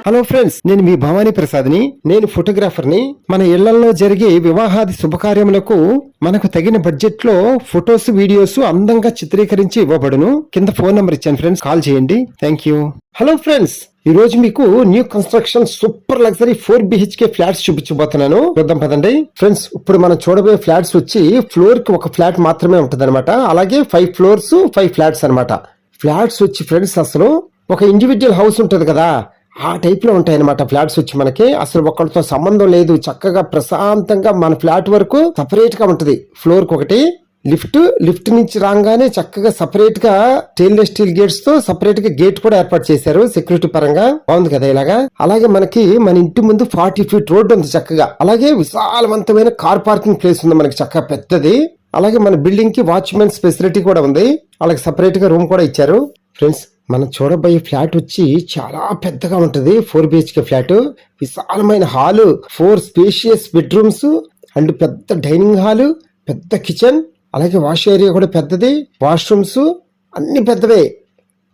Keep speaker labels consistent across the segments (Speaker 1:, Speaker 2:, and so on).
Speaker 1: Hello friends, నేను మీ భవానీ ప్రసాద్ని. నేను ఫోటోగ్రాఫర్ని. మన ఇళ్లలో జరిగే వివాహాది శుభకార్యములకు మనకు తగిన బడ్జెట్ లో ఫొటోస్, వీడియోస్ అందంగా చిత్రీకరించి ఇవ్వబడును. కింద ఫోన్ నంబర్ ఇచ్చాను ఫ్రెండ్స్, కాల్ చేయండి. Thank you. హలో ఫ్రెండ్స్, ఈ రోజు మీకు new construction super luxury 4 BHK flats చూపించబోతున్నాను. చూద్దాం పదండి ఫ్రెండ్స్. ఇప్పుడు మనం చూడబోయే ఫ్లాట్స్ వచ్చి ఫ్లోర్ కి ఒక ఫ్లాట్ మాత్రమే ఉంటది అనమాట. అలాగే 5 ఫ్లోర్స్ 5 ఫ్లాట్స్ అనమాట. ఫ్లాట్స్ వచ్చి ఫ్రెండ్స్ అసలు ఒక ఇండివిజువల్ హౌస్ ఉంటది కదా, ఆ టైప్ లో ఉంటాయి అనమాట. ఫ్లాట్స్ వచ్చి మనకి అసలు ఒకరితో సంబంధం లేదు, చక్కగా ప్రశాంతంగా మన ఫ్లాట్ వరకు సపరేట్ గా ఉంటది. ఫ్లోర్ కి ఒకటి లిఫ్ట్ నుంచి రాగానే చక్కగా సపరేట్ గా స్టెయిన్లెస్ స్టీల్ గేట్స్ తో సపరేట్ గా గేట్ కూడా ఏర్పాటు చేశారు. సెక్యూరిటీ పరంగా బాగుంది కదా ఇలాగా. అలాగే మనకి మన ఇంటి ముందు 40 ఫీట్ రోడ్డు ఉంది చక్కగా. అలాగే విశాలవంతమైన కార్ పార్కింగ్ ప్లేస్ ఉంది మనకి, చక్కగా పెద్దది. అలాగే మన బిల్డింగ్ కి వాచ్మెన్స్ ఫెసిలిటీ కూడా ఉంది. అలాగే సపరేట్ గా రూమ్ కూడా ఇచ్చారు. ఫ్రెండ్స్, మనం చూడబోయే ఫ్లాట్ వచ్చి చాలా పెద్దగా ఉంటది. 4 BHK ఫ్లాట్, విశాలమైన హాలు, 4 స్పేషియస్ బెడ్రూమ్స్ అండ్ పెద్ద డైనింగ్ హాల్, పెద్ద కిచెన్, అలాగే వాష్ ఏరియా కూడా పెద్దది, వాష్రూమ్స్ అన్ని పెద్దవే.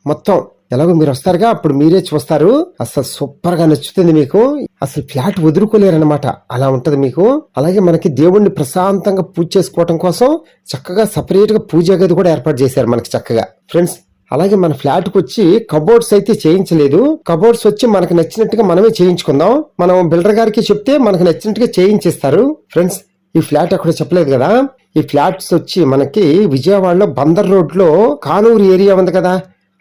Speaker 1: మొత్తం ఎలాగో మీరు వస్తారుగా, అప్పుడు మీరే చూస్తారు. అసలు సూపర్ గా నచ్చుతుంది మీకు. అసలు ఫ్లాట్ వదులుకోలేరనమాట, అలా ఉంటది మీకు. అలాగే మనకి దేవుణ్ణి ప్రశాంతంగా పూజ చేసుకోవటం కోసం చక్కగా సపరేట్ గా పూజా గది కూడా ఏర్పాటు చేశారు మనకి చక్కగా. ఫ్రెండ్స్, అలాగే మన ఫ్లాట్ కు వచ్చి కబోర్డ్స్ అయితే చేయించలేదు. కబోర్డ్స్ వచ్చి మనకు నచ్చినట్టుగా మనమే చేయించుకుందాం. మనం బిల్డర్ గారికి చెప్తే మనకు నచ్చినట్టుగా చేయించేస్తారు. ఫ్రెండ్స్, ఈ ఫ్లాట్ అక్కడ చెప్పలేదు కదా, ఈ ఫ్లాట్స్ వచ్చి మనకి విజయవాడలో బందర్ రోడ్ లో కానూరు ఏరియా ఉంది కదా,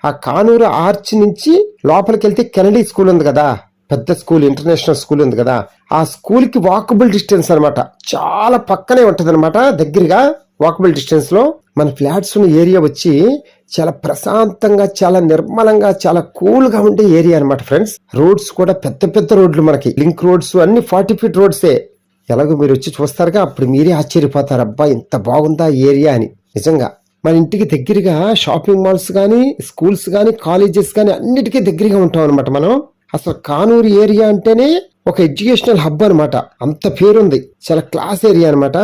Speaker 1: ఆ కానూరు ఆర్చ్ నుంచి లోపలికి వెళ్తే కెనడీ స్కూల్ ఉంది కదా, పెద్ద స్కూల్, ఇంటర్నేషనల్ స్కూల్ ఉంది కదా, ఆ స్కూల్ కి వాకబుల్ డిస్టెన్స్ అనమాట. చాలా పక్కనే ఉంటది అనమాట, దగ్గరగా వాకబుల్ డిస్టెన్స్ లో మన ఫ్లాట్స్ ఉన్న ఏరియా వచ్చి చాలా ప్రశాంతంగా, చాలా నిర్మలంగా, చాలా కూల్ గా ఉండే ఏరియా అనమాట ఫ్రెండ్స్. రోడ్స్ కూడా పెద్ద పెద్ద రోడ్లు మనకి, లింక్ రోడ్స్ అన్ని 40 ఫీట్ రోడ్సే. ఎలాగో మీరు వచ్చి చూస్తారుగా, అప్పుడు మీరే ఆశ్చర్యపోతారు, అబ్బా ఇంత బాగుందా ఏరియా అని. నిజంగా మన ఇంటికి దగ్గరగా షాపింగ్ మాల్స్ గానీ, స్కూల్స్ గానీ, కాలేజెస్ గానీ అన్నిటికీ దగ్గరగా ఉంటాం అనమాట మనం. అసలు కానూరు ఏరియా అంటేనే ఒక ఎడ్యుకేషనల్ హబ్ అనమాట, అంత పేరుంది. చాలా క్లాస్ ఏరియా అనమాట.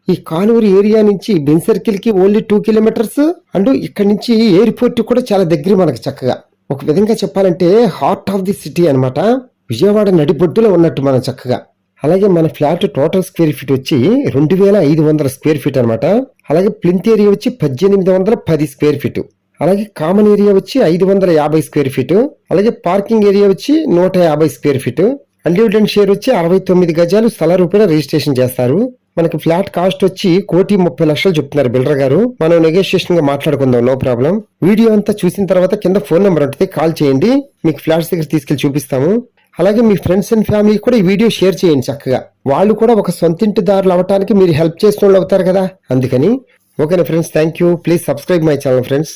Speaker 1: ఈ కానూరు ఏరియా నుంచి బెన్ సర్కిల్ కి ఓన్లీ 2 కిలోమీటర్స్ అండ్ ఇక్కడ నుంచి ఎయిర్పోర్ట్ కూడా చాలా దగ్గర మనకి చక్కగా. ఒక విధంగా చెప్పాలంటే హార్ట్ ఆఫ్ ది సిటీ అనమాట, విజయవాడ నడిబొడ్డులో ఉన్నట్టు మనం చక్కగా. అలాగే మన ఫ్లాట్ టోటల్ స్క్వేర్ ఫీట్ వచ్చి 2500 స్క్వేర్ ఫీట్ అనమాట. అలాగే ప్లింత్ ఏరియా వచ్చి 1810 స్క్వేర్ ఫీట్. అలాగే కామన్ ఏరియా వచ్చి 550 స్క్వేర్ ఫీట్. అలాగే పార్కింగ్ ఏరియా వచ్చి 150 స్క్వేర్ ఫీట్. అన్డివిడెంట్ షేర్ వచ్చి 69 గజాలు స్థల రూపాయలు రిజిస్ట్రేషన్ చేస్తారు. మనకి ఫ్లాట్ కాస్ట్ వచ్చి 1,30,00,000 చెప్తున్నారు బిల్డర్ గారు. మనం నెగోషియేషన్ గా మాట్లాడుకుందాం, నో ప్రాబ్లం. వీడియో అంతా చూసిన తర్వాత కింద ఫోన్ నెంబర్ ఉంటుంది, కాల్ చేయండి. మీకు ఫ్లాట్స్ దగ్గర తీసుకెళ్లి చూపిస్తాము. అలాగే మీ ఫ్రెండ్స్ అండ్ ఫ్యామిలీ కూడా ఈ వీడియో షేర్ చేయండి చక్కగా. వాళ్ళు కూడా ఒక సొంతింటిదారులు అవటానికి మీరు హెల్ప్ చేసిన వాళ్ళు అవుతారు కదా, అందుకని. ఓకేనా friends, thank you. Please subscribe my channel friends.